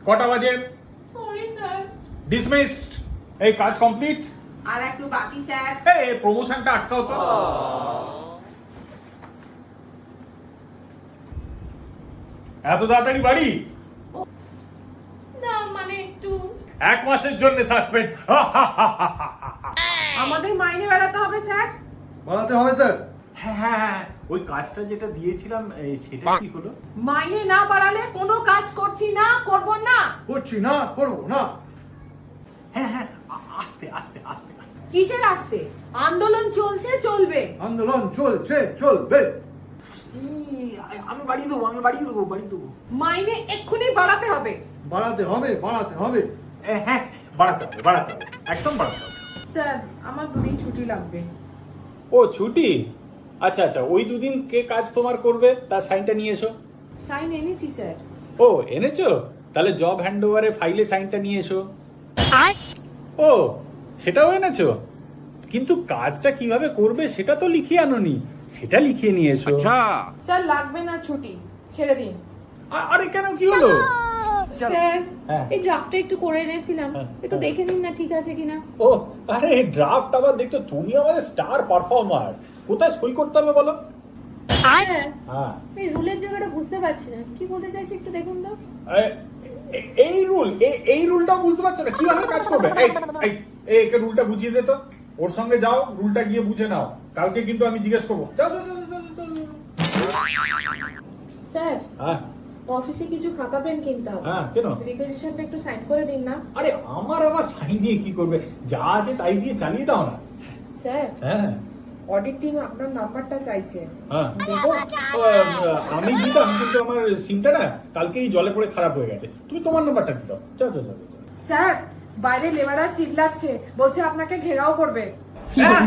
কটা বাজে? Sorry sir. Dismissed. এই কাজ কমপ্লিট। আর একটু বাকি স্যার। এই প্রমোশনটা আটকাও তো। এত তাড়াতাড়ি বাড়ি? না মানে একটু 1 মাসের জন্য সাসপেন্ড। আমাদের মাইনে বাড়াতে হবে স্যার। বাড়াতে হবে স্যার। হ্যাঁ, ওই কাজটা যেটা দিয়েছিলাম সেটা কি হলো? মাইনে না বাড়ালে কোনো কাজ করছি না, করব না। করছি না, করবো না। হ্যাঁ, আস্তে আস্তে আস্তে আস্তে। কিসের আসতে? আন্দোলন চলছে, চলবে। আন্দোলন চলছে, চলবে। আমি বাড়িয়ে দেবো। মাইনে এক্ষুনি বাড়াতে হবে। বাড়াতে হবে, বাড়াতে হবে। হ্যাঁ, বাড়াতে হবে, একদম বাড়াতে হবে। স্যার আমার 2 দিন ছুটি লাগবে। ও ছুটি? আচ্ছা, ওই 2 দিন কে কাজ তোমার করবে তার সাইনটা নিয়ে এসো। সাইন এনেছি স্যার। ও এনেছো? তাহলে জব হ্যান্ডওভারে ফাইলে সাইনটা নিয়ে এসো। ও সেটাও এনেছো? কিন্তু কাজটা কিভাবে করবে সেটা তো লিখিয়ে আনোনি, সেটা লিখিয়ে নিয়ে এসো। স্যার লাগবে না ছুটি, ছেড়ে দিন। আরে কেন, কি হলো? স্যার হ্যাঁ। এই ড্রাফটটা একটু করে এনেছিলাম, একটু দেখে নিন না ঠিক আছে কিনা। ও আরে ড্রাফট আবার দেখতো? তুমি আমাদের স্টার পারফর্মার, কোথায় সই করতে হবে বলো? হ্যাঁ হ্যাঁ, এই রুলের জায়গাটা বুঝতে পারছি না, কি বলতে চাইছি একটু দেখুন তো। এই রুলটাও বুঝতে পারছো না কিভাবে কাজ করবে? একে রুলটা বুঝিয়ে দে তো। ওর সঙ্গে যাও, রুলটা গিয়ে বুঝে নাও। কালকে কিন্তু আমি জিজ্ঞেস করবো। যাও। স্যার হ্যাঁ অফিসে কিছু খাতা পেন কিনতে হবে। হ্যাঁ, কেন? রিকোয়েজিশনটা একটু সাইন করে দিন না। আরে আমার আবার সাইন দিয়ে কি করবে? যা আছে তাই দিয়ে চালিয়ে দাও না। স্যার হ্যাঁ অডিট টিম আপনার নাম্বারটা চাইছে, হ্যাঁ, দেবো? আমি দিতাম কিন্তু আমার সিমটা না কালকেই জলে পড়ে খারাপ হয়ে গেছে। তুমি তোমার নাম্বারটা দাও। যাও। স্যার বাইরে লেবাররা চিল্লাচ্ছে, বলছে আপনাকে ঘেরাও করবে। হ্যাঁ